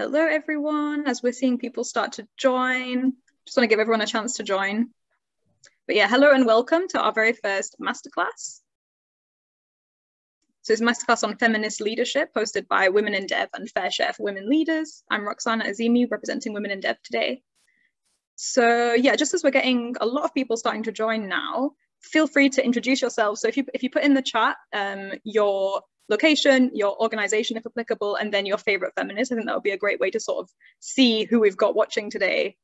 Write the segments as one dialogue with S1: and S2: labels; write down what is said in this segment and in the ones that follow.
S1: Hello, everyone. As we're seeing people start to join, just want to give everyone a chance to join. But yeah, hello and welcome to our very first masterclass. So it's a masterclass on feminist leadership hosted by Women in Dev and Fair Share for Women Leaders. I'm Roxana Azimi, representing Women in Dev today. So yeah, just as we're getting a lot of people starting to join now, feel free to introduce yourselves. So if you put in the chat your location, your organization, if applicable, and then your favorite feminist, I think that would be a great way to sort of see who we've got watching today.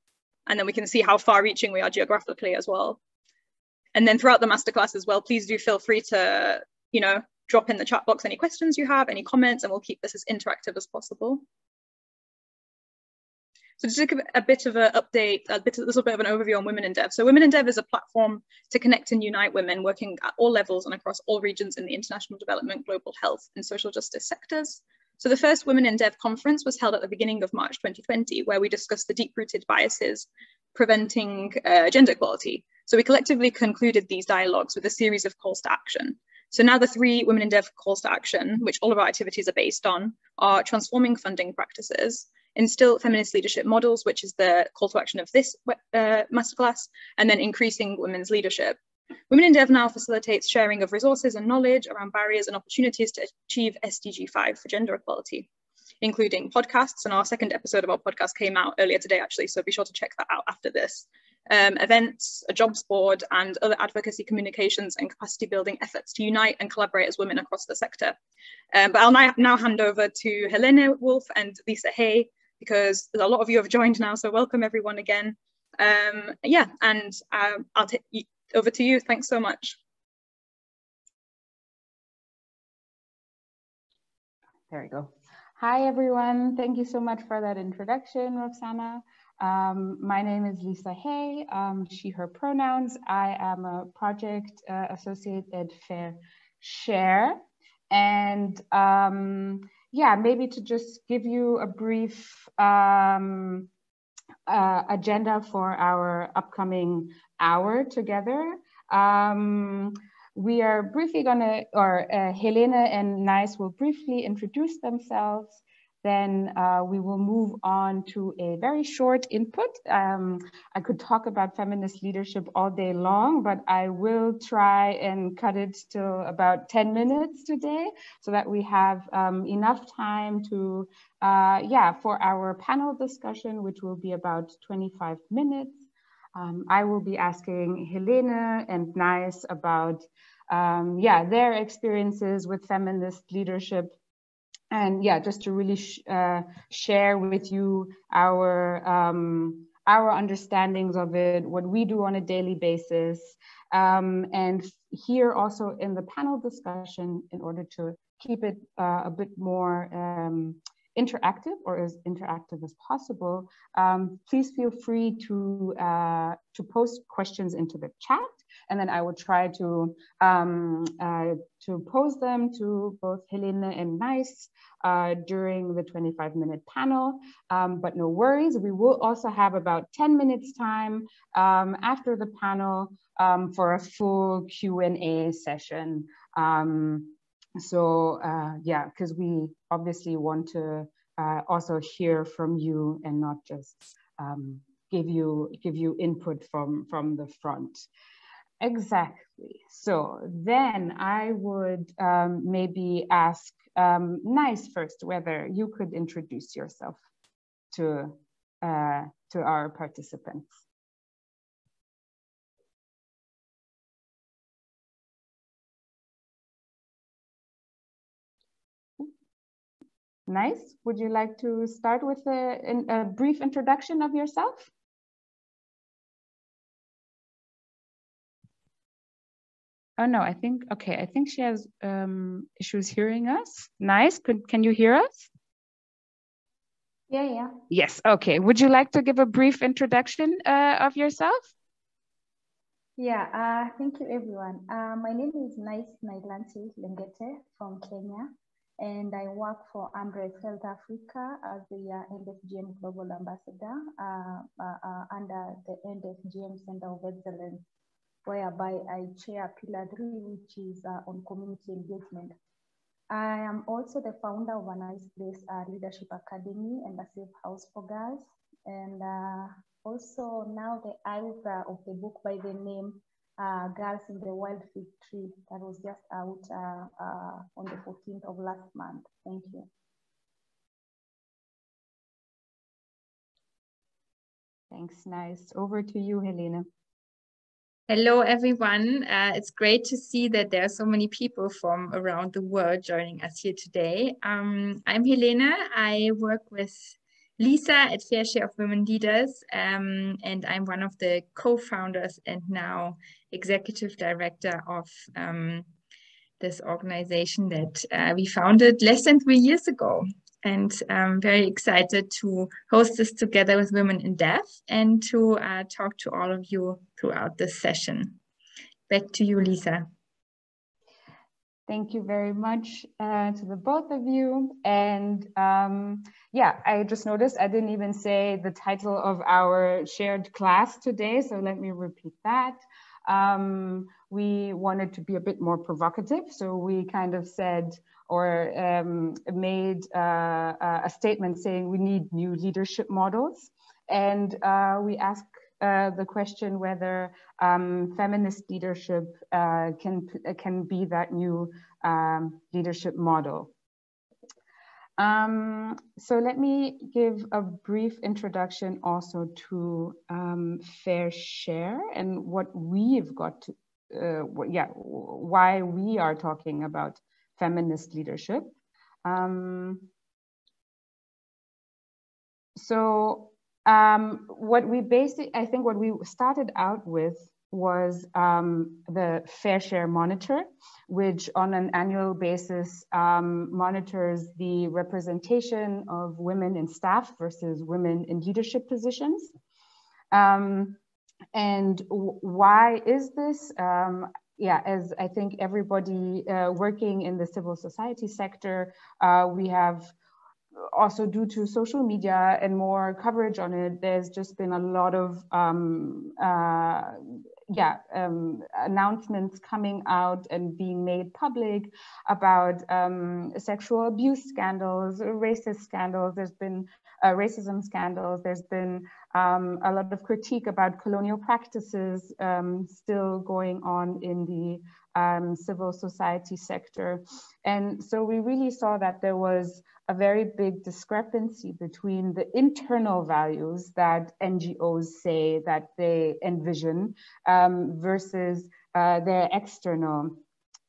S1: And then we can see how far reaching we are geographically as well. And then throughout the masterclass as well, please do feel free to, drop in the chat box any questions you have, any comments, and we'll keep this as interactive as possible. So just to give a bit of an update, a little bit of an overview on Women in Dev. So Women in Dev is a platform to connect and unite women working at all levels and across all regions in the international development, global health, and social justice sectors. So the first Women in Dev conference was held at the beginning of March 2020, where we discussed the deep-rooted biases preventing gender equality. So we collectively concluded these dialogues with a series of calls to action. So now the 3 Women in Dev calls to action, which all of our activities are based on, are transforming funding practices, instill feminist leadership models, which is the call to action of this masterclass, and then increasing women's leadership. Women in Dev now facilitates sharing of resources and knowledge around barriers and opportunities to achieve SDG 5 for gender equality, including podcasts. And our second episode of our podcast came out earlier today, actually, so be sure to check that out after this. Events, a jobs board, and other advocacy communications and capacity building efforts to unite and collaborate as women across the sector. But I'll now hand over to Helene Wolf and Lisa Hay, because a lot of you have joined now, so welcome everyone again. I'll take over to you. Thanks so much.
S2: There we go. Hi everyone, thank you so much for that introduction, Roxana. My name is Lisa Hay, she, her pronouns. I am a project associate at Fair Share. And maybe to just give you a brief agenda for our upcoming hour together. We are briefly Helene and Nice will briefly introduce themselves. Then we will move on to a very short input. I could talk about feminist leadership all day long, but I will try and cut it to about 10 minutes today so that we have enough time to, for our panel discussion, which will be about 25 minutes. I will be asking Helene and Nice about their experiences with feminist leadership. And just to really share with you our understandings of it, what we do on a daily basis, and here also in the panel discussion, in order to keep it a bit more interactive, or as interactive as possible, please feel free to post questions into the chat, and then I will try to pose them to both Helene and Nice during the 25-minute panel. But no worries, we will also have about 10 minutes time after the panel for a full Q&A session. Because we obviously want to also hear from you and not just give you input from the front. Exactly. So then I would maybe ask Nice first whether you could introduce yourself to our participants. Nice. Would you like to start with a brief introduction of yourself? Oh no, I think she has issues hearing us. Nice. Can you hear us?
S3: Yeah.
S2: Yes. Okay. Would you like to give a brief introduction of yourself?
S3: Yeah. Thank you, everyone. My name is Nice Nailantei Leng'ete from Kenya, and I work for Amref Health Africa as the NFGM Global Ambassador under the NFGM Center of Excellence, whereby I chair Pillar 3, which is on community engagement. I am also the founder of a Nice Leadership Academy and a safe house for girls. And also now the author of the book by the name Girls in the Wild Fig Tree that was just out on the 14th of last month. Thank you.
S2: Thanks, Nice. Over to you, Helene.
S4: Hello, everyone. It's great to see that there are so many people from around the world joining us here today. I'm Helene. I work with Lisa at Fair Share of Women Leaders, and I'm one of the co-founders and now executive director of this organization that we founded less than 3 years ago. And I'm very excited to host this together with Women in Dev and to talk to all of you throughout this session. Back to you, Lisa.
S2: Thank you very much to the both of you. And yeah, I just noticed I didn't even say the title of our shared class today, so let me repeat that. We wanted to be a bit more provocative, so we kind of said or made a statement saying we need new leadership models. And we asked the question whether feminist leadership can be that new leadership model. So let me give a brief introduction also to Fair Share and what we've got to, why we are talking about feminist leadership. What we started out with was the Fair Share Monitor, which on an annual basis monitors the representation of women in staff versus women in leadership positions. And why is this? Yeah, as I think everybody working in the civil society sector, we have also due to social media and more coverage on it, there's just been a lot of announcements coming out and being made public about sexual abuse scandals, racist scandals. There's been racism scandals. There's been a lot of critique about colonial practices still going on in the civil society sector. And so we really saw that there was a very big discrepancy between the internal values that NGOs say that they envision versus their external.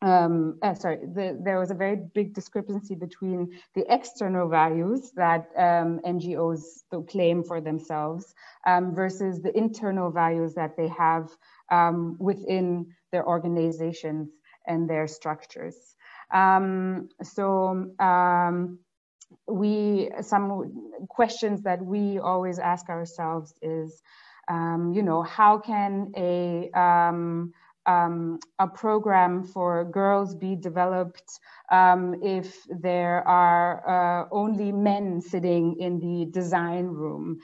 S2: There was a very big discrepancy between the external values that NGOs claim for themselves versus the internal values that they have within their organizations and their structures. Some questions that we always ask ourselves is, how can a program for girls be developed if there are only men sitting in the design room?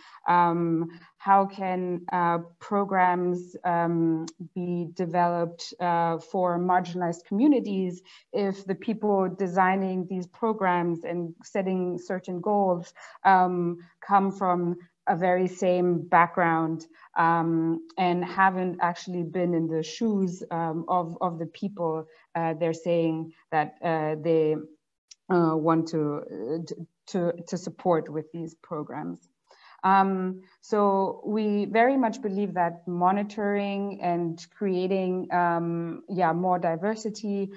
S2: How can programs be developed for marginalized communities if the people designing these programs and setting certain goals come from a very same background and haven't actually been in the shoes of the people they're saying that they want to support with these programs. So we very much believe that monitoring and creating more diversity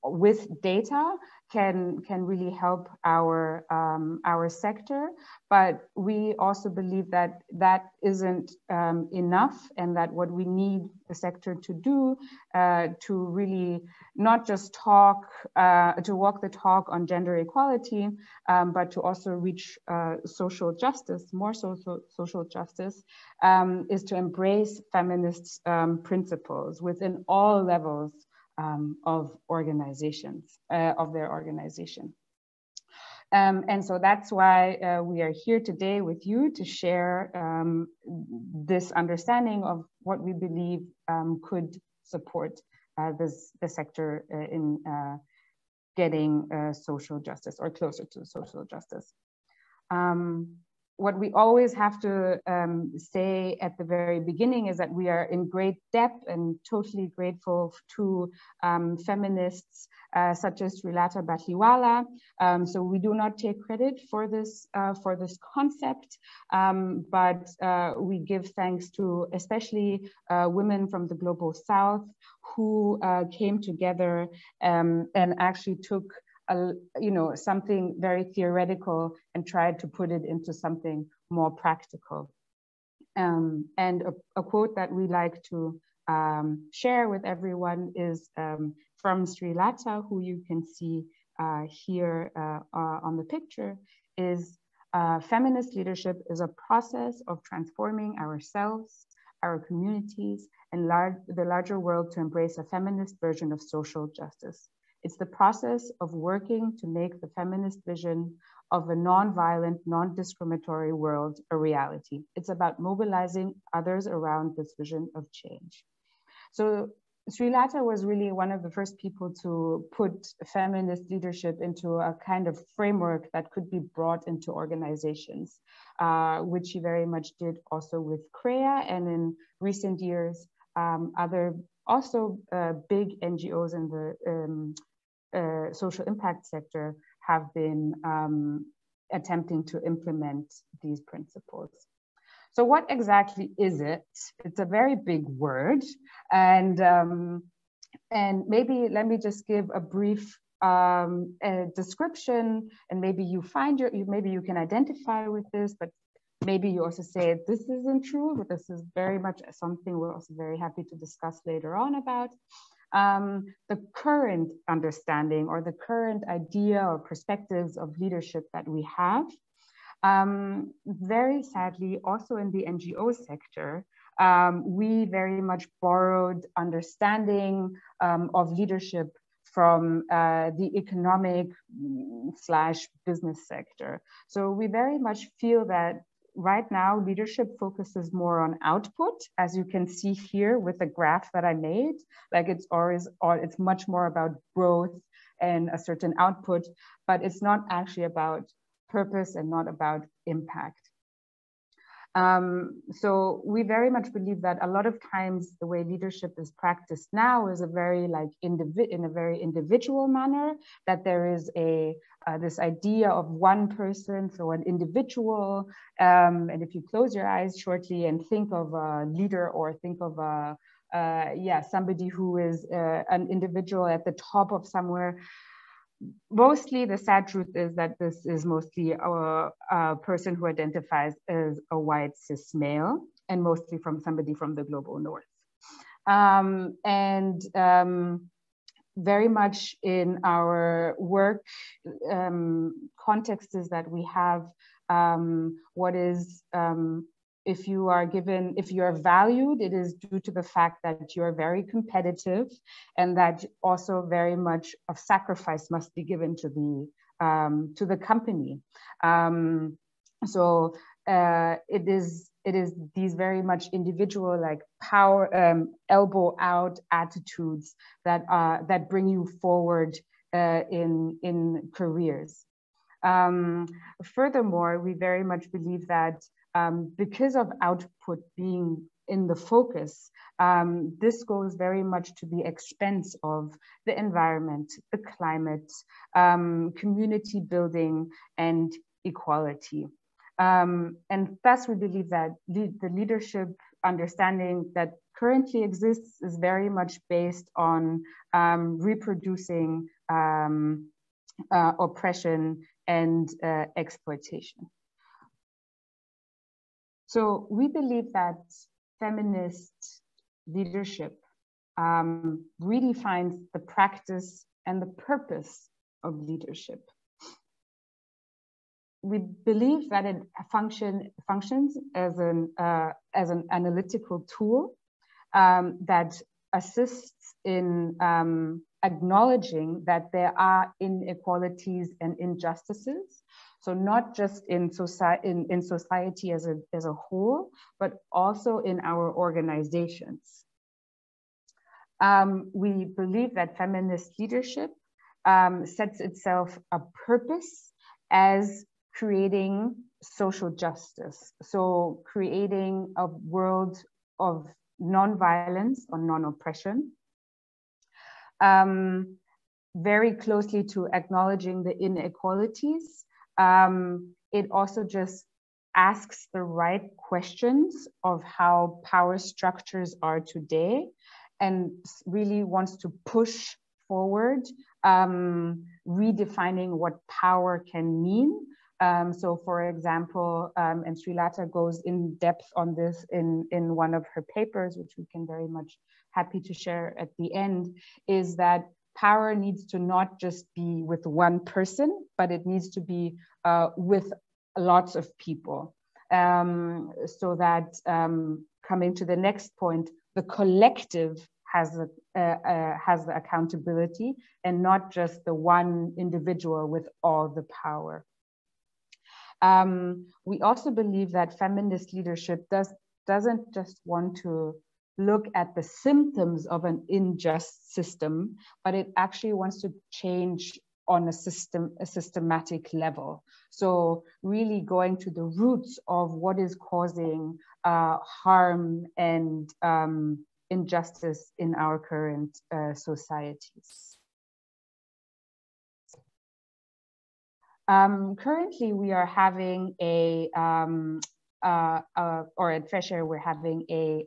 S2: with data can really help our sector, but we also believe that that isn't enough, and that what we need the sector to do to really not just to walk the talk on gender equality, but to also reach social justice, more social justice, is to embrace feminist principles within all levels of organizations, of their organization. And so that's why we are here today with you to share this understanding of what we believe could support the sector in getting social justice or closer to social justice. What we always have to say at the very beginning is that we are in great depth and totally grateful to feminists such as Srilata Batliwala. So we do not take credit for this concept, but we give thanks to especially women from the Global South who came together and actually took something very theoretical and tried to put it into something more practical. And a quote that we like to share with everyone is from Srilata, who you can see here on the picture, is feminist leadership is a process of transforming ourselves, our communities, and the larger world to embrace a feminist version of social justice. It's the process of working to make the feminist vision of a non-violent, non-discriminatory world a reality. It's about mobilizing others around this vision of change. So Srilata was really one of the first people to put feminist leadership into a kind of framework that could be brought into organizations, which she very much did also with CREA, and in recent years, other also big NGOs in the social impact sector have been attempting to implement these principles. So what exactly is it? It's a very big word, and maybe let me just give a brief description, and maybe you find maybe you can identify with this, but maybe you also say this isn't true, but this is very much something we're also very happy to discuss later on about. The current understanding or the current idea or perspectives of leadership that we have. Very sadly, also in the NGO sector, we very much borrowed understanding of leadership from the economic / business sector. So we very much feel that right now, leadership focuses more on output, as you can see here with the graph that I made. Like it's much more about growth and a certain output, but it's not actually about purpose and not about impact. So we very much believe that a lot of times the way leadership is practiced now is a very in a very individual manner, that there is this idea of one person, so an individual, and if you close your eyes shortly and think of a leader or think of somebody who is an individual at the top of somewhere, mostly the sad truth is that this is mostly a person who identifies as a white cis male, and mostly from somebody from the global north. Very much in our work context is that we have what is, if you are valued, it is due to the fact that you're very competitive, and that also very much of sacrifice must be given to the company. So it is these very much individual, like power, elbow out attitudes that bring you forward in careers. Furthermore, we very much believe that because of output being in the focus, this goes very much to the expense of the environment, the climate, community building, and equality. And thus we believe that the leadership understanding that currently exists is very much based on reproducing oppression and exploitation. So we believe that feminist leadership redefines the practice and the purpose of leadership. We believe that it functions as an analytical tool that assists in acknowledging that there are inequalities and injustices. So not just in society as a whole, but also in our organizations. We believe that feminist leadership sets itself a purpose as creating social justice. So creating a world of non-violence or non-oppression, very closely to acknowledging the inequalities. It also just asks the right questions of how power structures are today, and really wants to push forward, redefining what power can mean. So for example, and Srilata goes in depth on this in one of her papers, which we can very much happy to share at the end, is that power needs to not just be with one person, but it needs to be with lots of people. So that, coming to the next point, the collective has the accountability and not just the one individual with all the power. We also believe that feminist leadership doesn't just want to look at the symptoms of an unjust system, but it actually wants to change on a systematic level. So really going to the roots of what is causing harm and injustice in our current societies. Currently, we are having or at Fresh Air, we're having a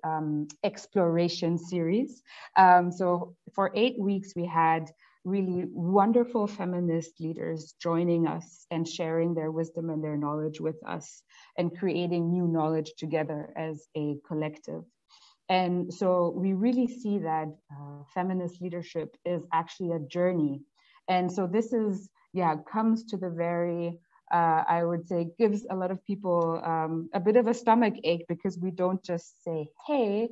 S2: exploration series. So for 8 weeks, we had really wonderful feminist leaders joining us and sharing their wisdom and their knowledge with us and creating new knowledge together as a collective. And so we really see that feminist leadership is actually a journey. And so this is, comes to the very, I would say, gives a lot of people a bit of a stomach ache, because we don't just say, hey,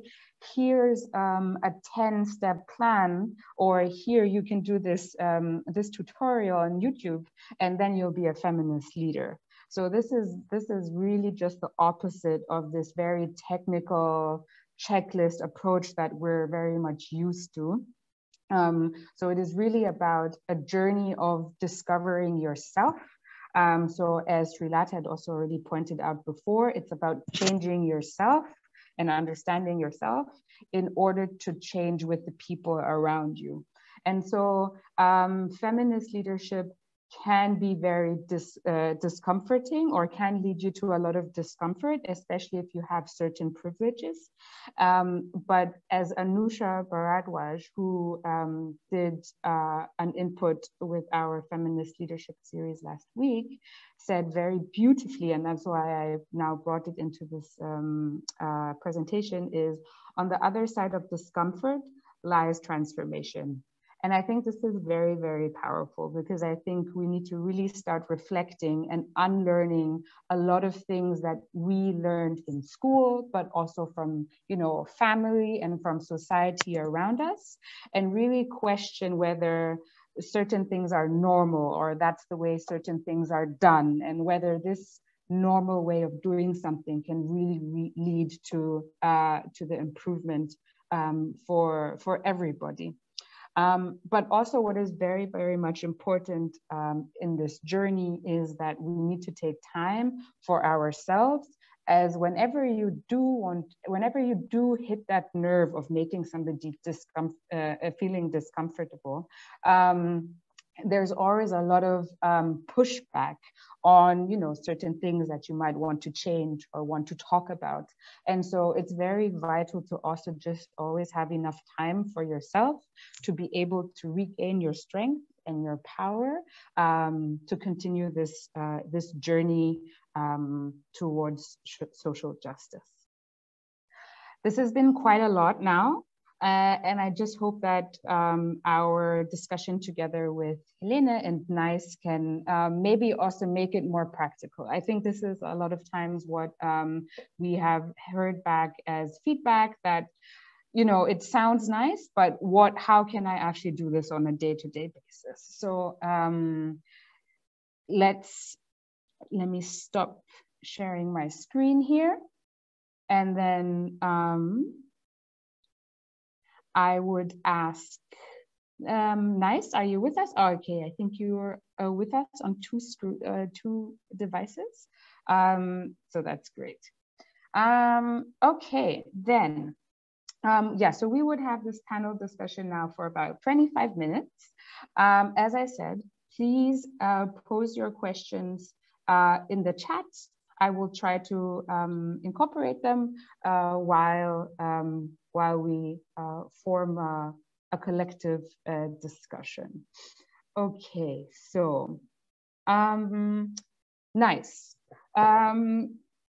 S2: here's a 10-step plan, or here you can do this, this tutorial on YouTube, and then you'll be a feminist leader. So this is really just the opposite of this very technical checklist approach that we're very much used to. So it is really about a journey of discovering yourself. So as Srilata had also already pointed out before, it's about changing yourself and understanding yourself in order to change with the people around you. And so feminist leadership can be very discomforting, or can lead you to a lot of discomfort, especially if you have certain privileges. But as Anusha Bharadwaj, who did an input with our feminist leadership series last week, said very beautifully, and that's why I now brought it into this presentation, is on the other side of discomfort lies transformation. And I think this is very, very powerful, because I think we need to really start reflecting and unlearning a lot of things that we learned in school, but also from, family and from society around us, and really question whether certain things are normal, or that's the way certain things are done, and whether this normal way of doing something can really lead to the improvement for everybody. But also what is very, very much important in this journey is that we need to take time for ourselves, as whenever you do hit that nerve of making somebody feeling discomfortable, there's always a lot of pushback on, certain things that you might want to change or want to talk about. And so it's very vital to also just always have enough time for yourself to be able to regain your strength and your power to continue this, this journey towards social justice. This has been quite a lot now. And I just hope that our discussion together with Helene and Nice can maybe also make it more practical. I think this is a lot of times what we have heard back as feedback, that, it sounds nice, but how can I actually do this on a day-to-day basis? So let me stop sharing my screen here. And then I would ask Nice, are you with us? Oh, okay, I think you're with us on two devices. So that's great. Okay, then, yeah, so we would have this panel discussion now for about 25 minutes. As I said, please pose your questions in the chat. I will try to incorporate them while we form a collective discussion. Okay, so nice.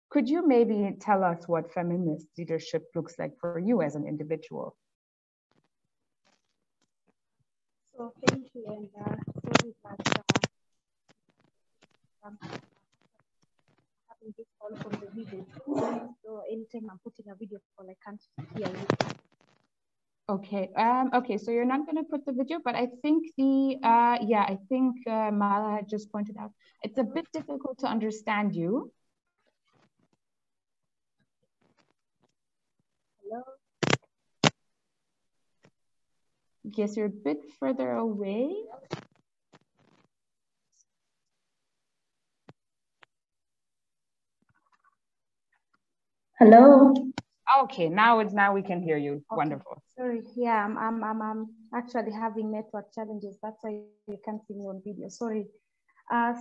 S2: Could you maybe tell us what feminist leadership looks like for you as an individual?
S3: So thank you, and sorry that having this call from the video. So anytime I'm putting a video call, I can't hear you.
S2: Okay. Okay. So you're not going to put the video, but I think the yeah, I think Mala had just pointed out it's a bit difficult to understand you.
S3: Hello.
S2: Yes, you're a bit further away.
S3: Hello.
S2: Okay, now we can hear you. Okay. Wonderful.
S3: Sorry, yeah, I'm actually having network challenges. That's why you can't see me on video. Sorry.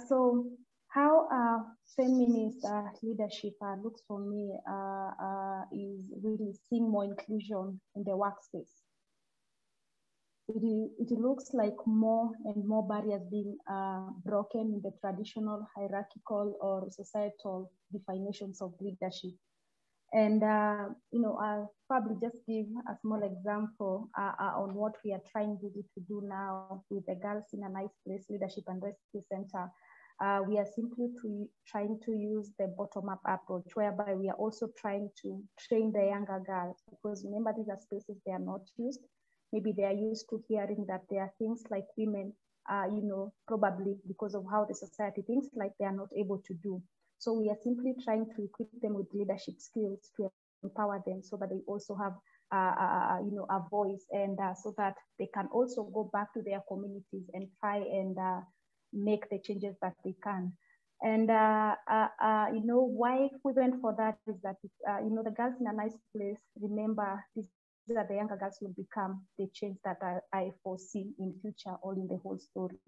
S3: So how feminist leadership looks for me is really seeing more inclusion in the workspace. It looks like more and more barriers being broken in the traditional hierarchical or societal definitions of leadership. And, you know, I'll probably just give a small example on what we are trying really to do now with the Girls in a Nice Place Leadership and Rescue Center. We are simply trying to use the bottom-up approach, whereby we are also trying to train the younger girls, because remember, these are spaces they are not used. Maybe they are used to hearing that there are things like women, you know, probably because of how the society thinks, like they are not able to do. So we are simply trying to equip them with leadership skills to empower them so that they also have, you know, a voice, and so that they can also go back to their communities and try and make the changes that they can. And, you know, why we went for that is that, you know, the Girls in a Nice Place, remember, these are the younger girls will become the change that I foresee in future, all in the whole story.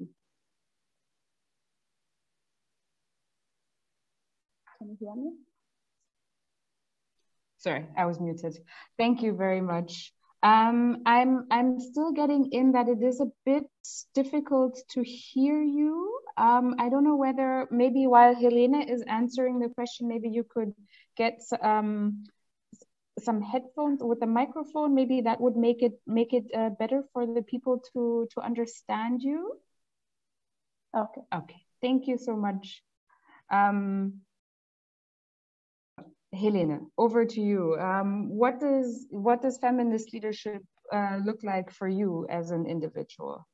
S3: Can you hear me?
S2: Sorry, I was muted. Thank you very much. I'm still getting in that it is a bit difficult to hear you. I don't know whether maybe while Helene is answering the question, maybe you could get some headphones with a microphone. Maybe that would make it better for the people to understand you.
S3: Okay.
S2: Okay. Thank you so much. Helene, over to you. What does feminist leadership look like for you as an individual?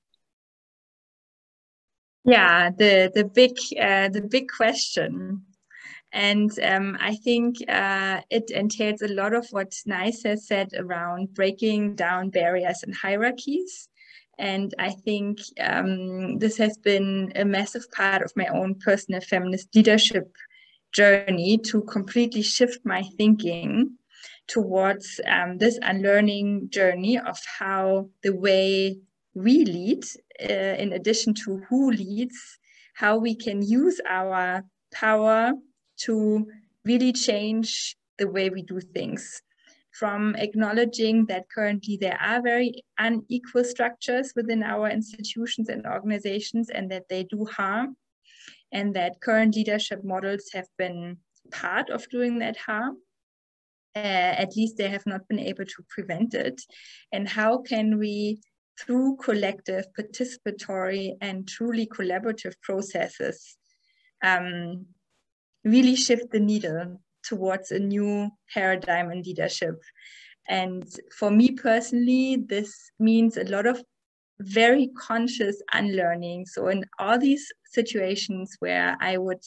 S4: Yeah, the big question, and I think it entails a lot of what Nice has said around breaking down barriers and hierarchies. And I think this has been a massive part of my own personal feminist leadership journey to completely shift my thinking towards this unlearning journey of how the way we lead, in addition to who leads, how we can use our power to really change the way we do things. From acknowledging that currently there are very unequal structures within our institutions and organizations, and that they do harm, and that current leadership models have been part of doing that harm. At least they have not been able to prevent it. And how can we, through collective, participatory, and truly collaborative processes, really shift the needle towards a new paradigm in leadership? And for me personally, this means a lot of very conscious unlearning. So in all these situations where I would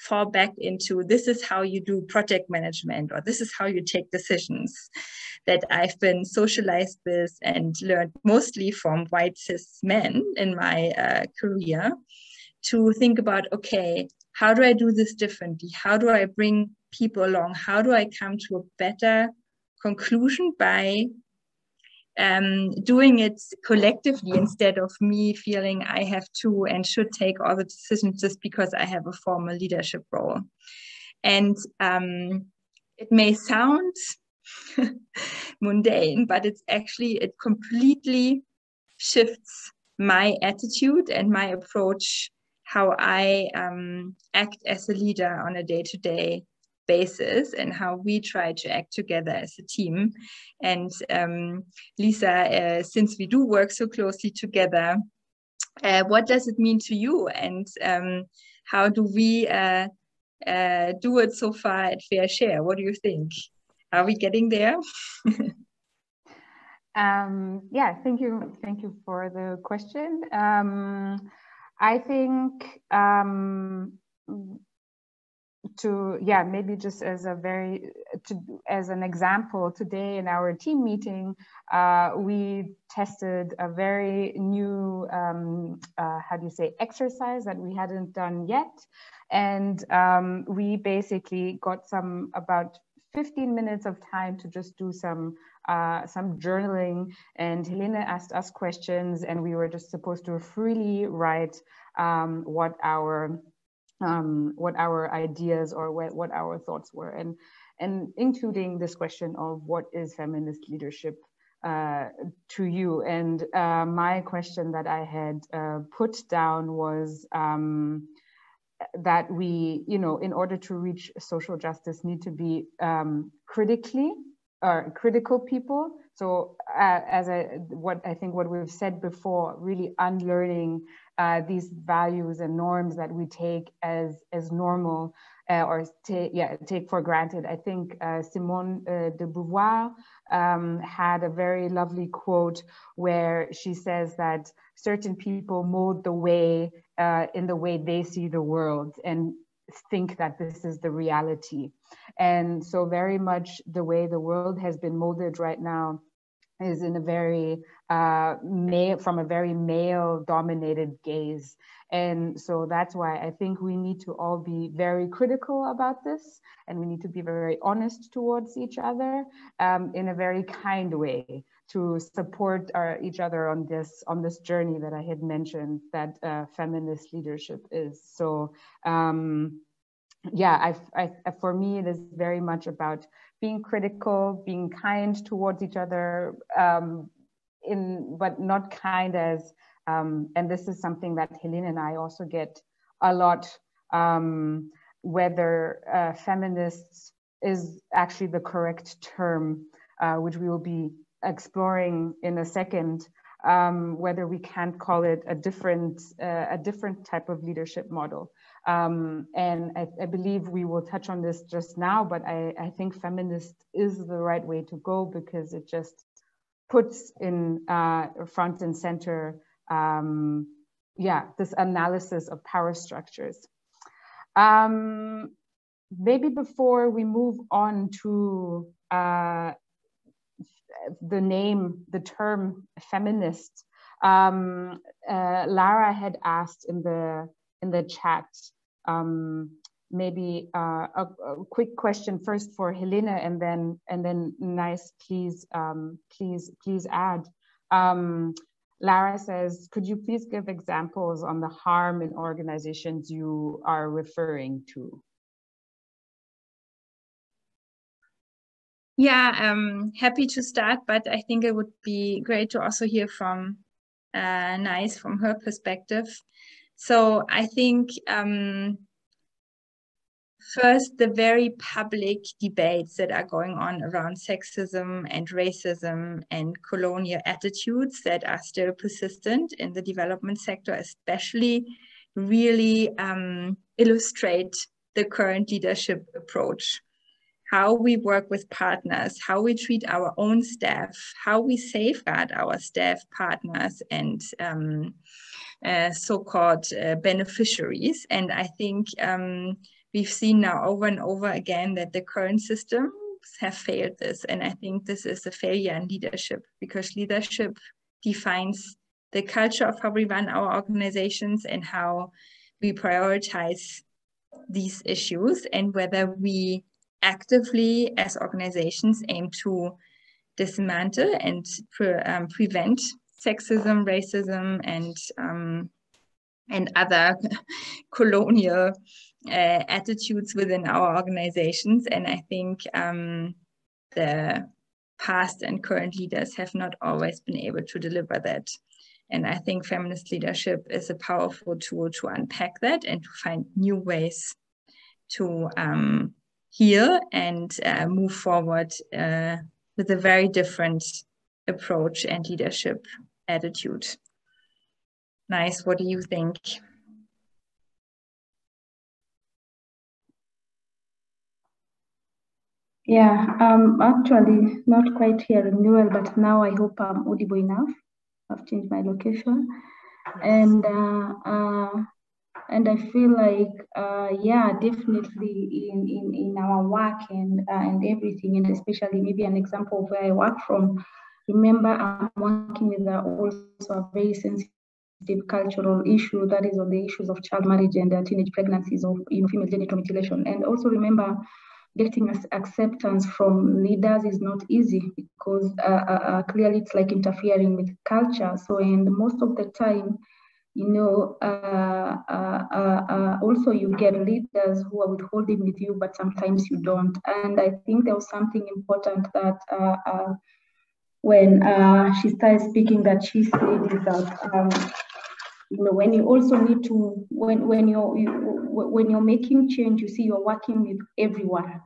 S4: fall back into this is how you do project management, or this is how you take decisions, that I've been socialized with and learned mostly from white cis men in my career, to think about, okay, how do I do this differently? How do I bring people along? How do I come to a better conclusion by doing it collectively, instead of me feeling I have to and should take all the decisions just because I have a formal leadership role. And it may sound mundane, but it's actually, it completely shifts my attitude and my approach, how I act as a leader on a day-to-day basis, and how we try to act together as a team. And Lisa, since we do work so closely together, what does it mean to you, and how do we do it so far at Fair Share? What do you think? Are we getting there?
S2: Yeah, thank you for the question. I think maybe just as as an example, today in our team meeting, we tested a very new exercise that we hadn't done yet, and we basically got about 15 minutes of time to just do some journaling, and Helene asked us questions, and we were just supposed to freely write what our ideas or what our thoughts were, and including this question of what is feminist leadership to you. And my question that I had put down was that we, in order to reach social justice, need to be critical people. So what we've said before, really unlearning these values and norms that we take as normal or take for granted. I think Simone de Beauvoir had a very lovely quote where she says that certain people mold the way in the way they see the world and think that this is the reality. And so very much the way the world has been molded right now is in a very from a very male dominated gaze. And so that's why I think we need to all be very critical about this, and we need to be very honest towards each other in a very kind way, to support each other on this journey that I had mentioned that feminist leadership is. So for me, it is very much about being critical, being kind towards each other, but not kind as, and this is something that Helene and I also get a lot, whether feminists is actually the correct term, which we will be exploring in a second, whether we can't call it a different type of leadership model. And I believe we will touch on this just now, but I think feminist is the right way to go, because it just puts in front and center, this analysis of power structures. Maybe before we move on to the term feminist, Lara had asked in the chat, maybe a quick question first for Helene, and then Nice, please add. Lara says, could you please give examples on the harm in organizations you are referring to?
S4: Yeah, happy to start, but I think it would be great to also hear from Nice, from her perspective. So I think first, the very public debates that are going on around sexism and racism and colonial attitudes that are still persistent in the development sector, especially, really illustrate the current leadership approach. How we work with partners, how we treat our own staff, how we safeguard our staff partners and so-called beneficiaries. And I think we've seen now over and over again that the current systems have failed this. And I think this is a failure in leadership, because leadership defines the culture of how we run our organizations and how we prioritize these issues, and whether we actively as organizations aim to dismantle and prevent sexism, racism, and other colonial attitudes within our organizations. And I think the past and current leaders have not always been able to deliver that. And I think feminist leadership is a powerful tool to unpack that and to find new ways to heal and move forward with a very different approach and leadership attitude. Nice, what do you think?
S3: Yeah, actually not quite hearing you well, but now I hope I'm audible enough. I've changed my location. And I feel like, yeah, definitely in our work and everything, and especially maybe an example of where I work from. Remember, I'm working with also a very sensitive cultural issue, that is on the issues of child marriage and teenage pregnancies of female genital mutilation. And also remember, getting acceptance from leaders is not easy, because clearly it's like interfering with culture. So, and most of the time, you know, also you get leaders who are withholding with you, but sometimes you don't. And I think there was something important that when she started speaking, that she said is that you know, when you also need to, when you're making change, you see you're working with everyone,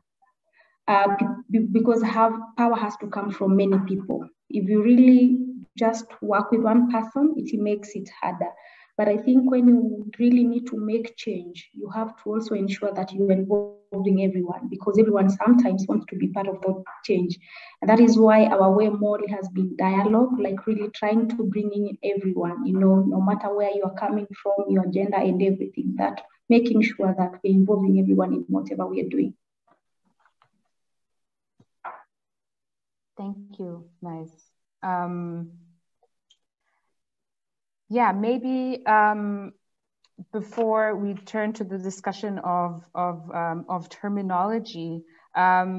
S3: because power has to come from many people. If you really just work with one person, it makes it harder. But I think when you really need to make change, you have to also ensure that you're involving everyone, because everyone sometimes wants to be part of that change. And that is why our way model has been dialogue, like really trying to bring in everyone, you know, no matter where you are coming from, your gender and everything, that making sure that we're involving everyone in whatever we are doing.
S2: Thank you. Nice. Yeah, maybe before we turn to the discussion of terminology,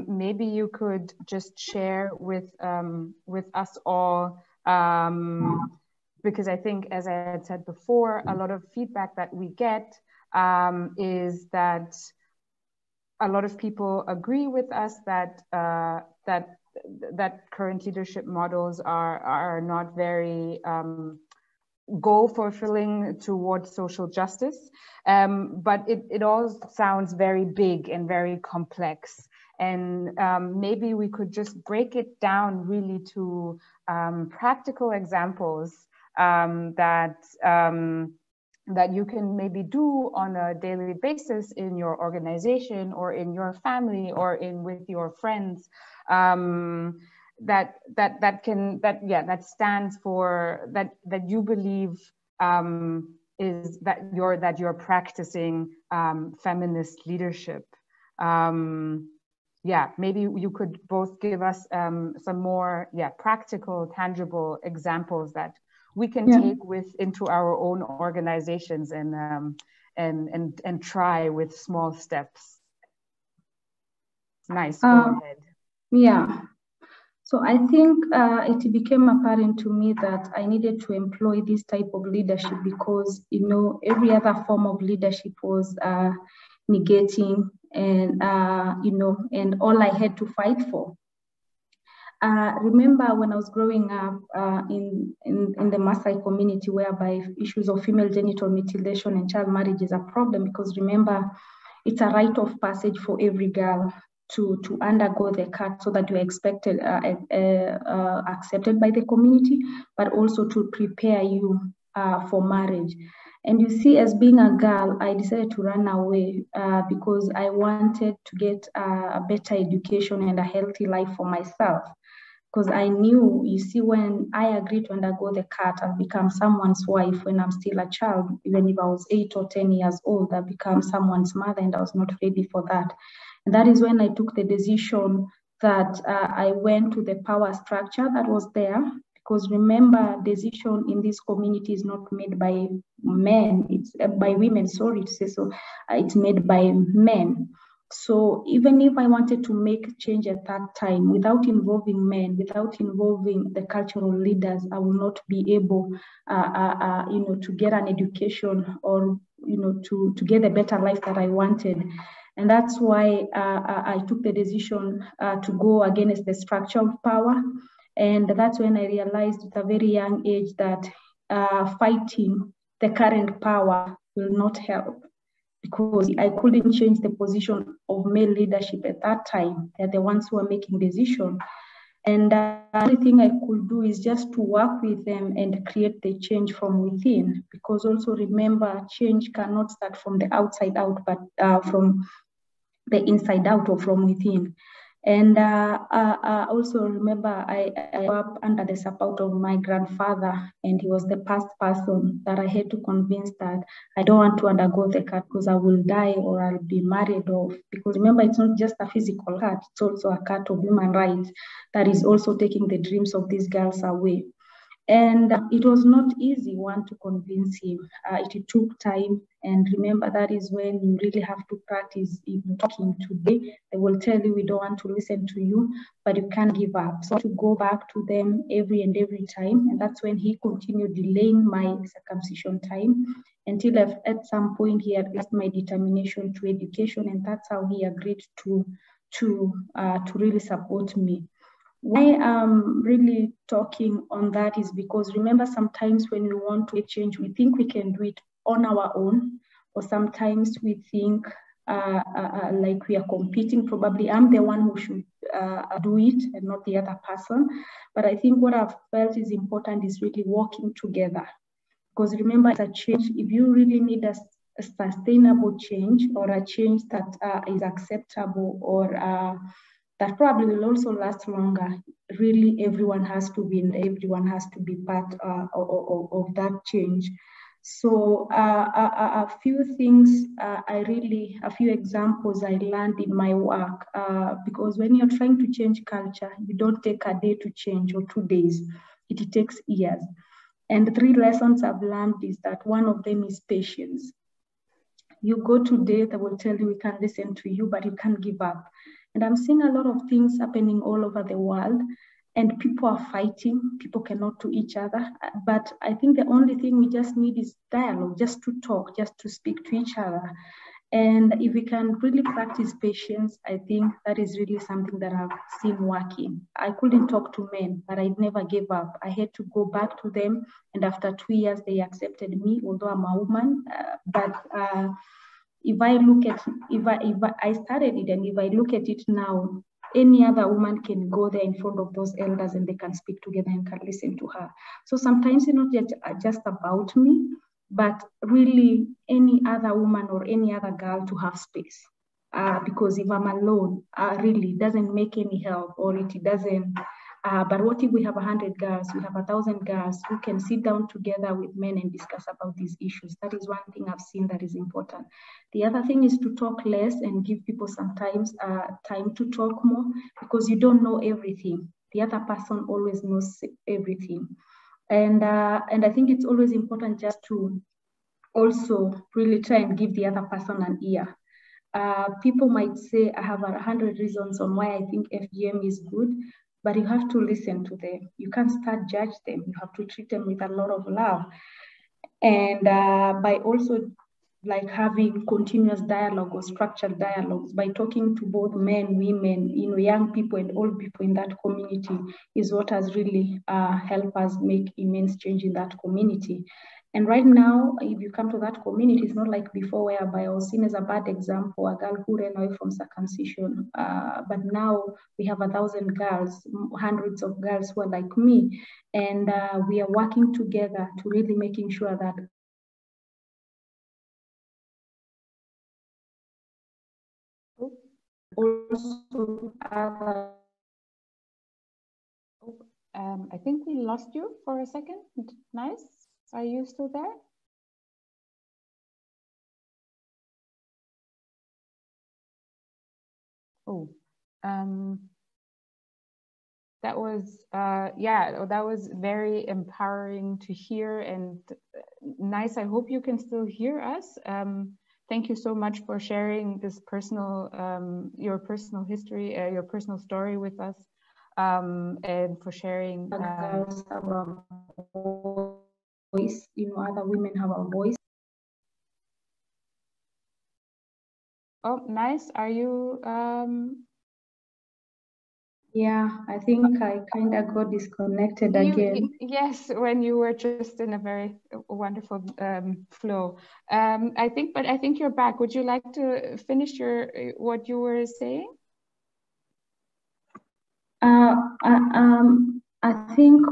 S2: maybe you could just share with us all, because I think, as I had said before, a lot of feedback that we get is that a lot of people agree with us that that current leadership models are not very goal fulfilling towards social justice, but it all sounds very big and very complex. And maybe we could just break it down really to practical examples that you can maybe do on a daily basis in your organization or in your family or with your friends. That stands for that you believe is that you're practicing feminist leadership. Yeah, maybe you could both give us some more practical, tangible examples that we can take into our own organizations and try with small steps. Nice, go ahead.
S3: Yeah. So I think it became apparent to me that I needed to employ this type of leadership because, you know, every other form of leadership was negating and, you know, and all I had to fight for. Remember when I was growing up in the Maasai community, whereby issues of female genital mutilation and child marriage is a problem, because remember, it's a rite of passage for every girl to undergo the cut so that you're expected, accepted by the community, but also to prepare you for marriage. And you see, as being a girl, I decided to run away because I wanted to get a better education and a healthy life for myself. because I knew, you see, when I agreed to undergo the cut, I've become someone's wife when I'm still a child. Even if I was 8 or 10 years old, I've become someone's mother, and I was not ready for that. And that is when I took the decision that I went to the power structure that was there. Because remember, decision in this community is not made by men, it's by women, sorry to say so, it's made by men. So even if I wanted to make change at that time, without involving men, without involving the cultural leaders, I will not be able, to get an education or, to get a better life that I wanted. And that's why I took the decision to go against the structure of power. And that's when I realized at a very young age that fighting the current power will not help, because I couldn't change the position of male leadership at that time. They're the ones who are making decisions. And the only thing I could do is just to work with them and create the change from within. Because also remember, change cannot start from the outside out, but from the inside out or from within. And also remember, I grew up under the support of my grandfather, and he was the first person that I had to convince that I don't want to undergo the cut because I will die or I'll be married off. Because remember, it's not just a physical cut, it's also a cut of human rights that is also taking the dreams of these girls away. And it was not easy, one, to convince him. It took time. And remember, that is when you really have to practice even talking today. They will tell you, we don't want to listen to you, but you can't give up. So to go back to them every time. And that's when he continued delaying my circumcision time until at some point he had lost my determination to education. And that's how he agreed to really support me. Why I'm really talking on that is because remember, sometimes when we want to change, we think we can do it on our own, or sometimes we think like we are competing. Probably I'm the one who should do it and not the other person. But I think what I've felt is important is really working together. Because remember, it's a change. If you really need a sustainable change, or a change that is acceptable, or that probably will also last longer, really everyone has to be part of that change. So a few things, a few examples I learned in my work, because when you're trying to change culture, you don't take a day to change or 2 days, it takes years. And the 3 lessons I've learned is that one of them is patience. You go today, they will tell you we can't listen to you, but you can't give up. And I'm seeing a lot of things happening all over the world, and people are fighting. People cannot to each other. But I think the only thing we just need is dialogue, just to talk, just to speak to each other. And if we can really practice patience, I think that is really something that I've seen working. I couldn't talk to men, but I never gave up. I had to go back to them. And after 2 years, they accepted me, although I'm a woman. If I look at, if I started it, and if I look at it now, any other woman can go there in front of those elders and they can speak together and can listen to her. So sometimes it's not just about me, but really any other woman or any other girl to have space. Because if I'm alone, really doesn't make any help, or it doesn't. But what if we have 100 girls, we have 1,000 girls who can sit down together with men and discuss about these issues? That is one thing I've seen that is important. The other thing is to talk less and give people sometimes time to talk more, because you don't know everything. The other person always knows everything. And I think it's always important just to also really try and give the other person an ear. People might say, I have 100 reasons on why I think FGM is good, but you have to listen to them. You can't start judge them. You have to treat them with a lot of love. And by also like having continuous dialogue or structured dialogues, by talking to both men, women, young people and old people in that community, is what has really helped us make immense change in that community. And right now, if you come to that community, it's not like before, whereby I was seen as a bad example, a girl who ran away from circumcision. But now we have 1,000 girls, hundreds of girls who are like me. And we are working together to really making sure that also
S2: I think we lost you for a second. Nice. Are you still there? Oh, that was, that was very empowering to hear, and nice. I hope you can still hear us. Thank you so much for sharing this personal, your personal history, your personal story with us, and for sharing.
S3: Girls have a voice, other women have a voice.
S2: Oh, nice. Are you?
S3: Yeah, I think I kind of got disconnected again.
S2: Yes, when you were just in a very wonderful flow. I think you're back. Would you like to finish what you were saying?
S3: I think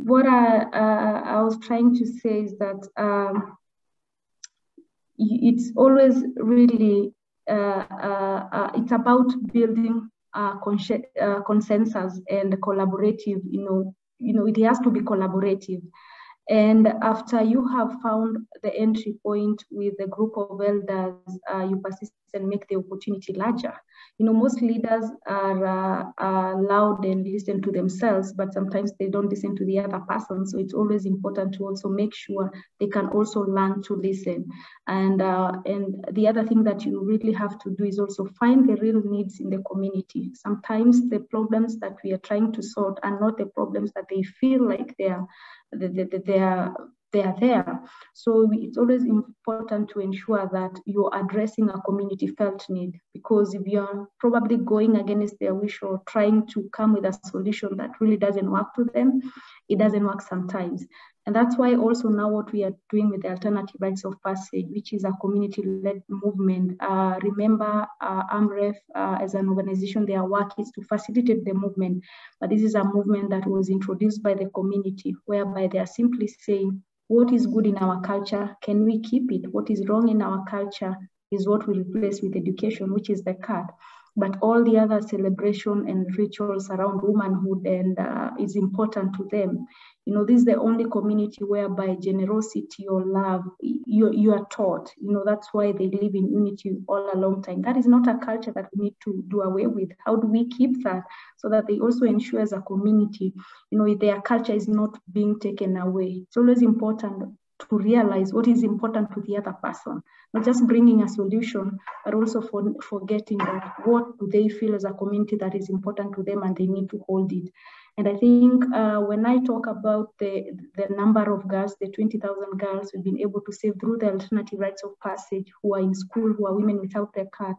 S3: what I was trying to say is that it's always really it's about building consensus and collaborative. It has to be collaborative. And after you have found the entry point with the group of elders, you persist and make the opportunity larger. Most leaders are loud and listen to themselves, but sometimes they don't listen to the other person. So it's always important to also make sure they can also learn to listen. And the other thing that you really have to do is also find the real needs in the community. Sometimes the problems that we are trying to solve are not the problems that they feel like they are there. So it's always important to ensure that you're addressing a community felt need, because if you're probably going against their wish or trying to come with a solution that really doesn't work to them, it doesn't work sometimes. And that's why also now what we are doing with the Alternative Rites of Passage, which is a community-led movement. Remember, Amref, as an organization, their work is to facilitate the movement. But this is a movement that was introduced by the community, whereby they are simply saying, what is good in our culture, can we keep it? What is wrong in our culture is what we replace with education, which is the cut. But all the other celebration and rituals around womanhood and is important to them. This is the only community whereby generosity or love, you are taught. That's why they live in unity all a long time. That is not a culture that we need to do away with. How do we keep that so that they also ensure as a community, their culture is not being taken away? It's always important to realize what is important to the other person, not just bringing a solution, but also forgetting that what do they feel as a community that is important to them, and they need to hold it. And I think when I talk about the number of girls, the 20,000 girls we've been able to save through the Alternative Rites of Passage who are in school, who are women without their card,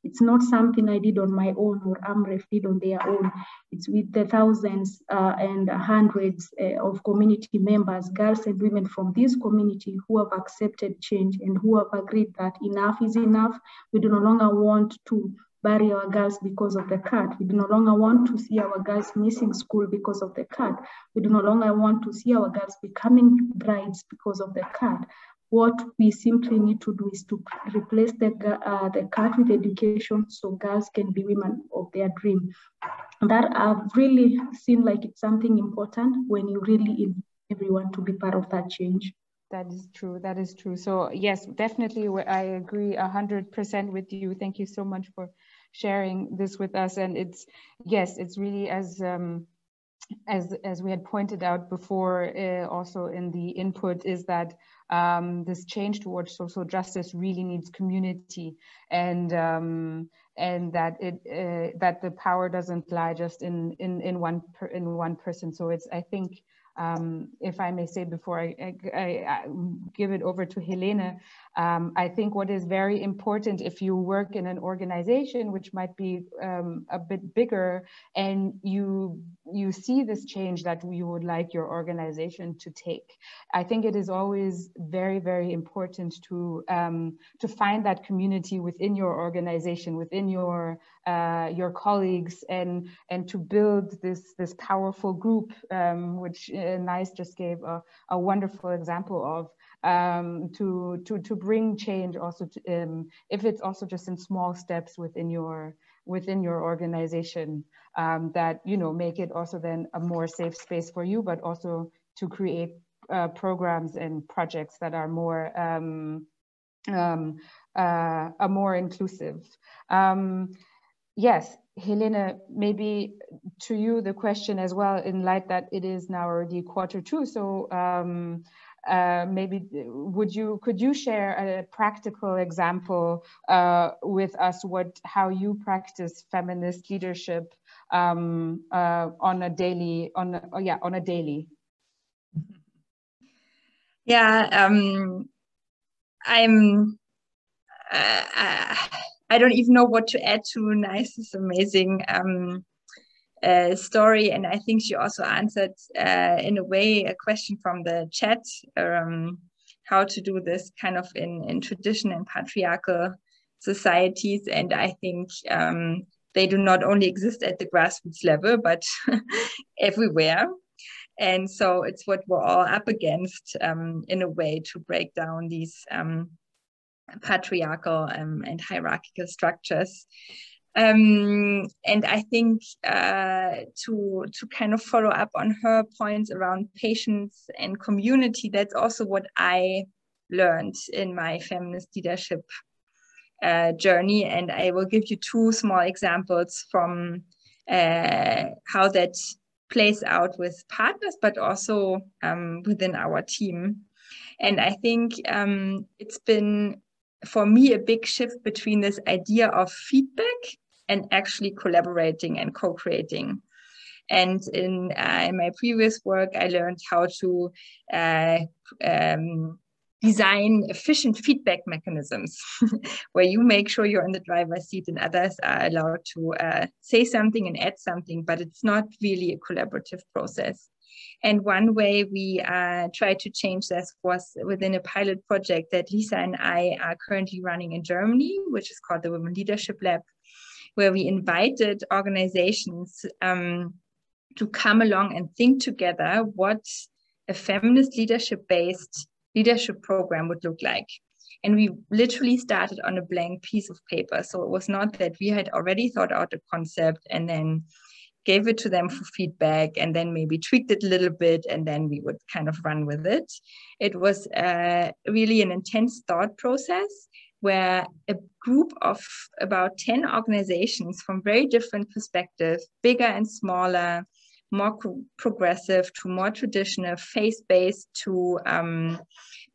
S3: it's not something I did on my own or Amref did on their own. It's with the thousands and hundreds of community members, girls and women from this community who have accepted change and who have agreed that enough is enough. We do no longer want to bury our girls because of the cut. We do no longer want to see our girls missing school because of the cut. We do no longer want to see our girls becoming brides because of the cut. What we simply need to do is to replace the cut with education so girls can be women of their dream. That I've really seen like it's something important when you really invite everyone to be part of that change.
S2: That is true. That is true. So yes, definitely, I agree 100% with you. Thank you so much for sharing this with us. And it's really as we had pointed out before, also in the input, is that this change towards social justice really needs community, and that that the power doesn't lie just in one person. So it's, I think, if I may say before I give it over to Helene, I think what is very important, if you work in an organization which might be a bit bigger, and you see this change that you would like your organization to take, I think it is always very, very important to find that community within your organization, within your colleagues, and to build this powerful group, which Nice just gave a wonderful example of, to bring change also to, if it's also just in small steps within your within your organization that, you know, make it also then a more safe space for you, but also to create programs and projects that are more more inclusive. Yes, Helene, maybe to you the question as well, in light that it is now already Q2. So maybe could you share a practical example with us how you practice feminist leadership on a daily?
S4: Yeah, I don't even know what to add to Nice's amazing story, and I think she also answered in a way a question from the chat, how to do this kind of in tradition and patriarchal societies. And I think they do not only exist at the grassroots level, but everywhere. And so it's what we're all up against in a way to break down these patriarchal and hierarchical structures. And I think to kind of follow up on her points around patience and community, that's also what I learned in my feminist leadership journey. And I will give you two small examples from how that plays out with partners, but also within our team. And I think it's been, for me, a big shift between this idea of feedback and actually collaborating and co-creating. And in my previous work, I learned how to design efficient feedback mechanisms where you make sure you're in the driver's seat and others are allowed to say something and add something, but it's not really a collaborative process. And one way we tried to change this was within a pilot project that Lisa and I are currently running in Germany, which is called the Women Leadership Lab, where we invited organizations to come along and think together what a feminist leadership-based leadership program would look like. And we literally started on a blank piece of paper. So it was not that we had already thought out a concept and then gave it to them for feedback and then maybe tweaked it a little bit and then we would kind of run with it. It was really an intense thought process where a group of about 10 organizations from very different perspectives, bigger and smaller, more progressive to more traditional, faith-based to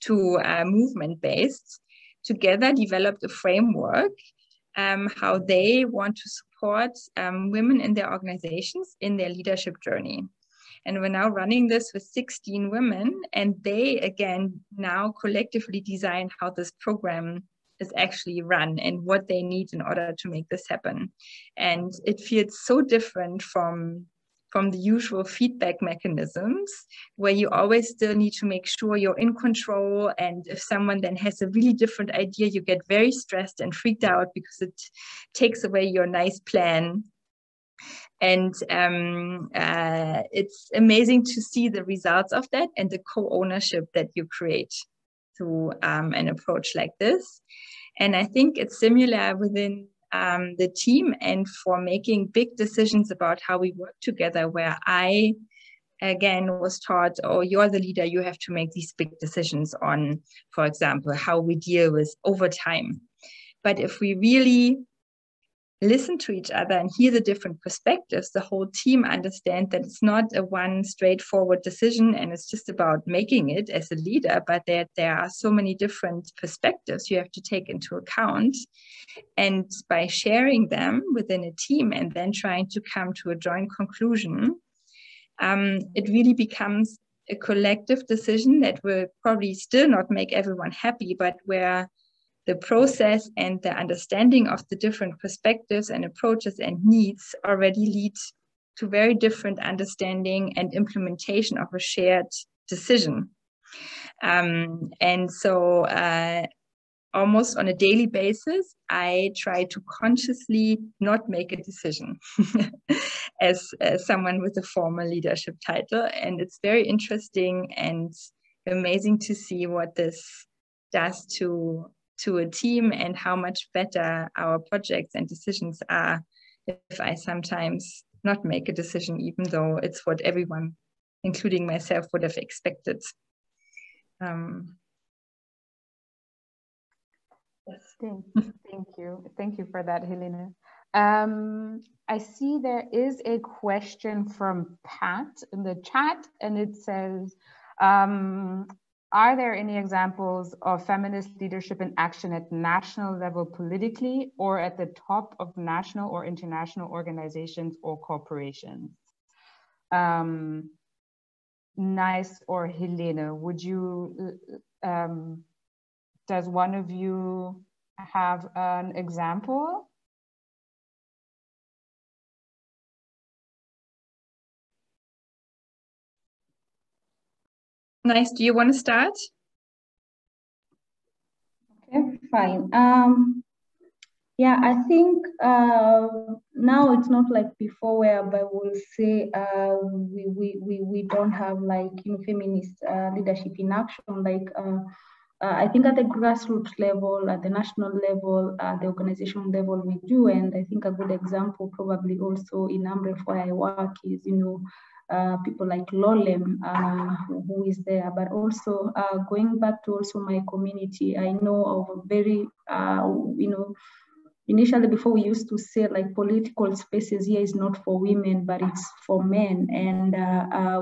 S4: movement-based, together developed a framework how they want to support women in their organizations in their leadership journey. And we're now running this with 16 women, and they, again, now collectively design how this program is actually run and what they need in order to make this happen. And it feels so different from the usual feedback mechanisms where you always still need to make sure you're in control. And if someone then has a really different idea, you get very stressed and freaked out because it takes away your nice plan. And it's amazing to see the results of that and the co-ownership that you create through an approach like this. And I think it's similar within the team and for making big decisions about how we work together, where I, again, was taught, oh, you're the leader, you have to make these big decisions on, for example, how we deal with overtime. But if we really listen to each other and hear the different perspectives, the whole team understand that it's not a one straightforward decision and it's just about making it as a leader, but that there are so many different perspectives you have to take into account. And by sharing them within a team and then trying to come to a joint conclusion, it really becomes a collective decision that will probably still not make everyone happy, but where the process and the understanding of the different perspectives and approaches and needs already lead to very different understanding and implementation of a shared decision. And so almost on a daily basis, I try to consciously not make a decision as someone with a formal leadership title. And it's very interesting and amazing to see what this does to a team and how much better our projects and decisions are if I sometimes not make a decision, even though it's what everyone, including myself, would have expected.
S2: Yes. Thank you for that, Helene. I see there is a question from Pat in the chat, and it says, are there any examples of feminist leadership in action at national level politically or at the top of national or international organizations or corporations? Nice or Helene, would you, does one of you have an example?
S4: Nice, do you want to start?
S3: Okay, fine. Yeah, I think now it's not like before, whereby we'll say we don't have like feminist leadership in action. Like I think at the grassroots level, at the national level, the organization level, we do. And I think a good example probably also in Amref where I work is people like Lolem, who is there, but also going back to also my community, I know of a very, initially before we used to say like political spaces here is not for women, but it's for men. And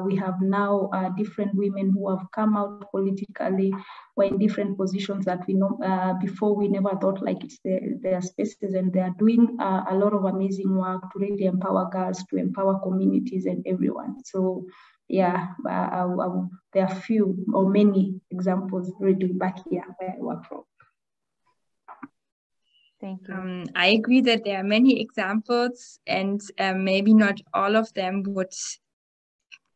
S3: we have now different women who have come out politically, were in different positions that we know before we never thought like it's their spaces, and they are doing a lot of amazing work to really empower girls, to empower communities and everyone. So yeah, there are few or many examples really back here where I work from.
S2: Thank you.
S4: I agree that there are many examples, and maybe not all of them would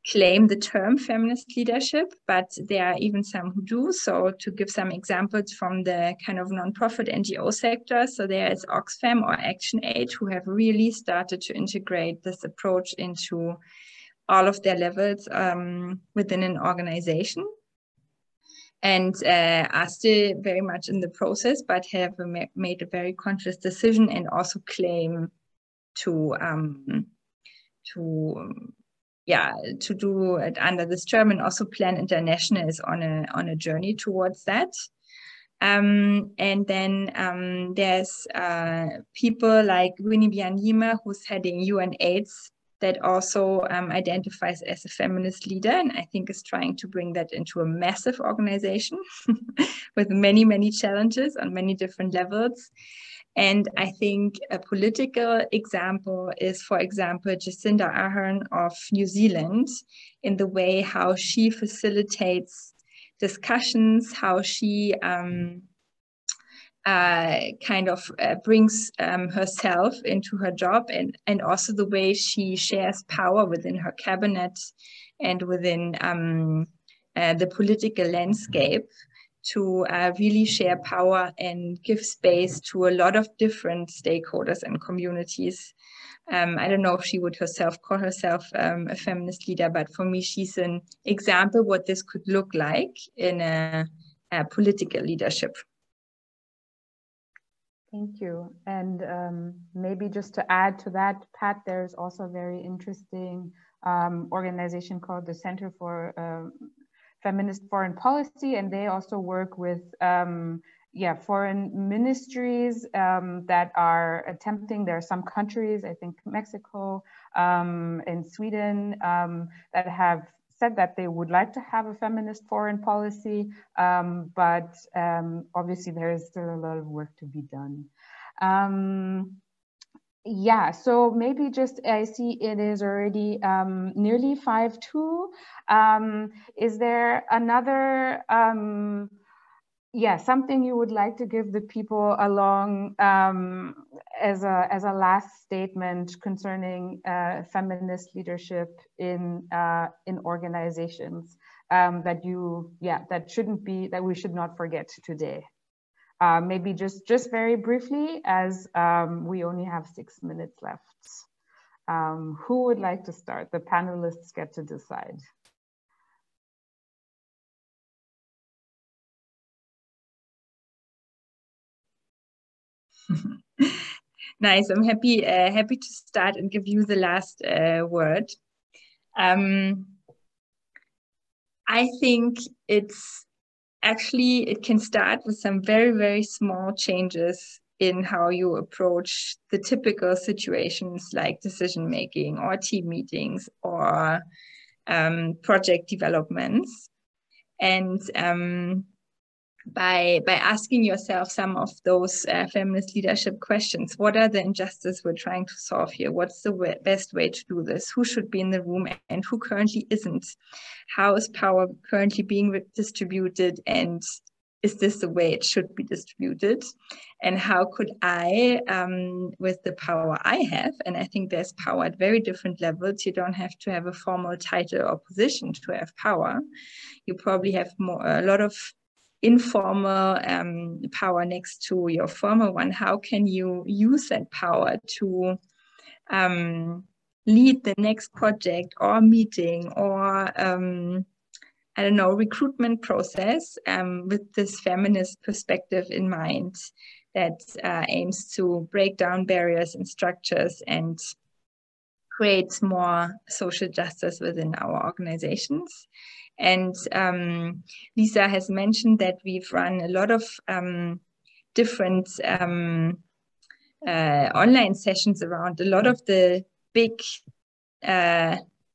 S4: claim the term feminist leadership, but there are even some who do. So to give some examples from the kind of nonprofit NGO sector, so there is Oxfam or ActionAid, who have really started to integrate this approach into all of their levels within an organization, and are still very much in the process, but have made a very conscious decision and also claim to do it under this term, and also Plan International is on a journey towards that. And then there's people like Winnie Byanyima, who's heading UNAIDS, that also identifies as a feminist leader, and I think is trying to bring that into a massive organization with many, many challenges on many different levels. And I think a political example is, for example, Jacinda Ardern of New Zealand, in the way how she facilitates discussions, how she brings herself into her job, and also the way she shares power within her cabinet and within the political landscape to really share power and give space to a lot of different stakeholders and communities. I don't know if she would call herself a feminist leader, but for me, she's an example what this could look like in a political leadership.
S2: Thank you. And maybe just to add to that, Pat, there's also a very interesting organization called the Center for Feminist Foreign Policy, and they also work with foreign ministries that are attempting. There are some countries, I think Mexico and Sweden, that have said that they would like to have a feminist foreign policy, but obviously there is still a lot of work to be done. Yeah, so maybe just, I see it is already nearly 5:02. Is there another, something you would like to give the people along as a last statement concerning feminist leadership in organizations that we should not forget today? Maybe just very briefly, as we only have 6 minutes left. Who would like to start? The panelists get to decide.
S4: Nice. I'm happy to start and give you the last word. I think it can start with some very, very small changes in how you approach the typical situations like decision making or team meetings or project developments. And by asking yourself some of those feminist leadership questions, what are the injustices we're trying to solve here? What's the best way to do this? Who should be in the room and who currently isn't? How is power currently being distributed, and is this the way it should be distributed? And how could I, with the power I have, and I think there's power at very different levels. You don't have to have a formal title or position to have power. You probably have a lot of informal power next to your formal one. How can you use that power to lead the next project or meeting or I don't know, recruitment process with this feminist perspective in mind that aims to break down barriers and structures and create more social justice within our organizations. And Lisa has mentioned that we've run a lot of different online sessions around a lot of the big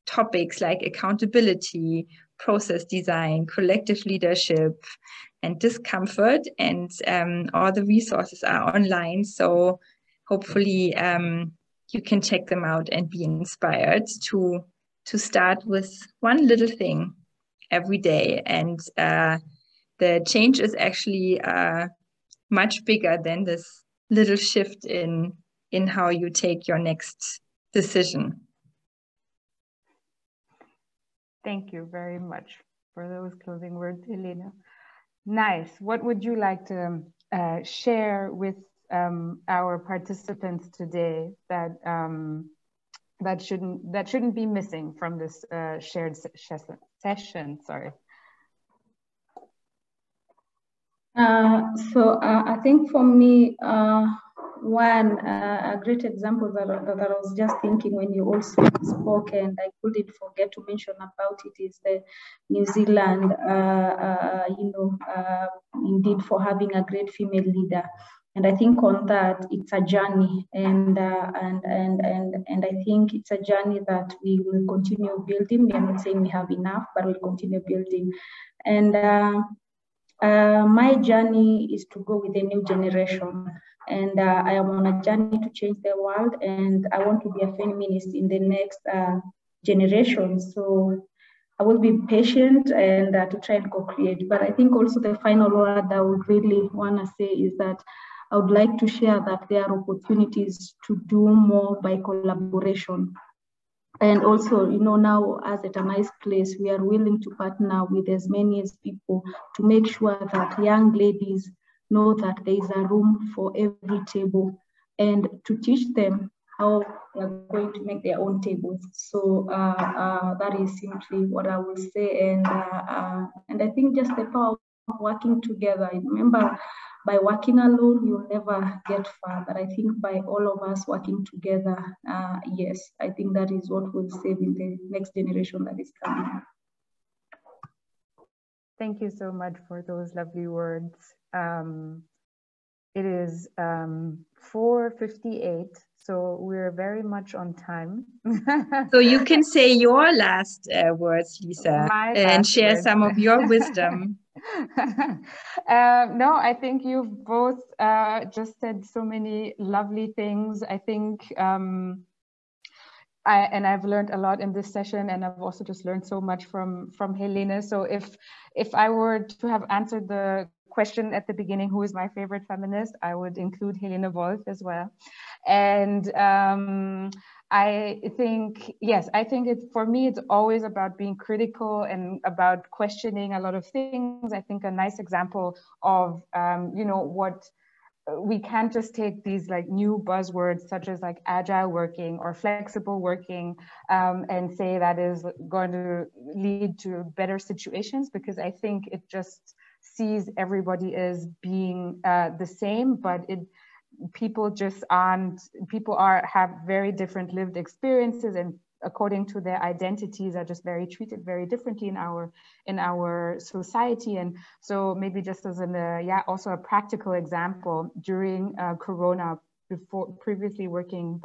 S4: topics like accountability, process design, collective leadership, and discomfort. And all the resources are online. So hopefully you can check them out and be inspired to start with one little thing every day. And the change is actually much bigger than this little shift in how you take your next decision.
S2: Thank you very much for those closing words, Helene. Nice. What would you like to share with our participants today that that shouldn't be missing from this shared session? Sorry.
S3: I think for me, a great example that I was just thinking when you also spoke, and I couldn't forget to mention about it, is the New Zealand, indeed for having a great female leader. And I think on that, it's a journey, and I think it's a journey that we will continue building. We are not saying we have enough, but we'll continue building. And my journey is to go with a new generation, and I am on a journey to change the world, and I want to be a feminist in the next generation. So I will be patient and to try and co-create. But I think also the final word I would really want to say is that I would like to share that there are opportunities to do more by collaboration. And also, now as at a nice place, we are willing to partner with as many as people to make sure that young ladies know that there is a room for every table, and to teach them how they are going to make their own tables. So that is simply what I will say. And I think just the power of working together. Remember, by working alone, you'll never get far. But I think by all of us working together, yes, I think that is what will save in the next generation that is coming.
S2: Thank you so much for those lovely words. It is 4:58, so we're very much on time.
S4: So you can say your last words, Lisa, and share some of your wisdom.
S2: No, I think you've both just said so many lovely things. I think I've learned a lot in this session, and I've also just learned so much from Helene. So if I were to have answered the question at the beginning, who is my favorite feminist, I would include Helene Wolf as well. And I think, yes, I think for me, it's always about being critical and about questioning a lot of things. I think a nice example of, what we can't just take these like new buzzwords such as like agile working or flexible working and say that is going to lead to better situations, because I think it just sees everybody as being the same, but people have very different lived experiences, and according to their identities are just treated very differently in our society. And so maybe just as also a practical example, during Corona, previously working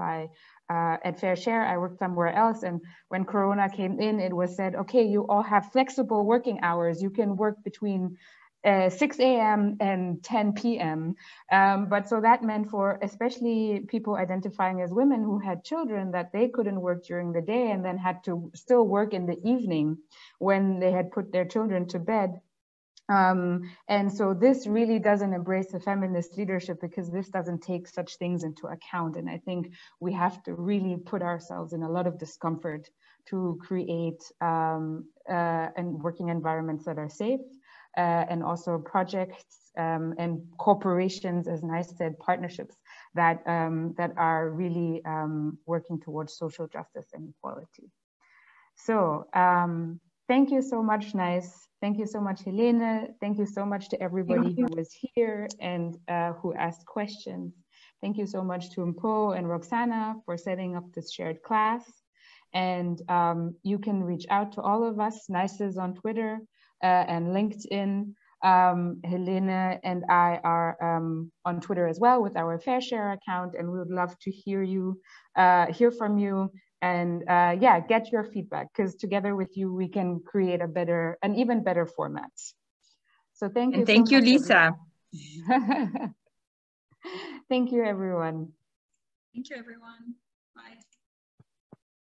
S2: at Fair Share, I worked somewhere else, and when Corona came in, it was said, okay, you all have flexible working hours. You can work between 6 a.m. and 10 p.m. But so that meant for especially people identifying as women who had children that they couldn't work during the day and then had to still work in the evening when they had put their children to bed. And so this really doesn't embrace a feminist leadership, because this doesn't take such things into account. And I think we have to really put ourselves in a lot of discomfort to create and working environments that are safe, and also projects and corporations, as Nice said, partnerships that are really working towards social justice and equality. So thank you so much, Nice. Thank you so much, Helene. Thank you so much to everybody who was here and who asked questions. Thank you so much to Mpo and Roxana for setting up this shared class. And you can reach out to all of us. Nice is on Twitter and LinkedIn. Helene and I are on Twitter as well with our Fair Share account, and we would love to hear from you. And get your feedback, because together with you, we can create an even better format. So thank you.
S4: And thank you, Lisa.
S2: Thank you, everyone.
S1: Thank you, everyone. Bye.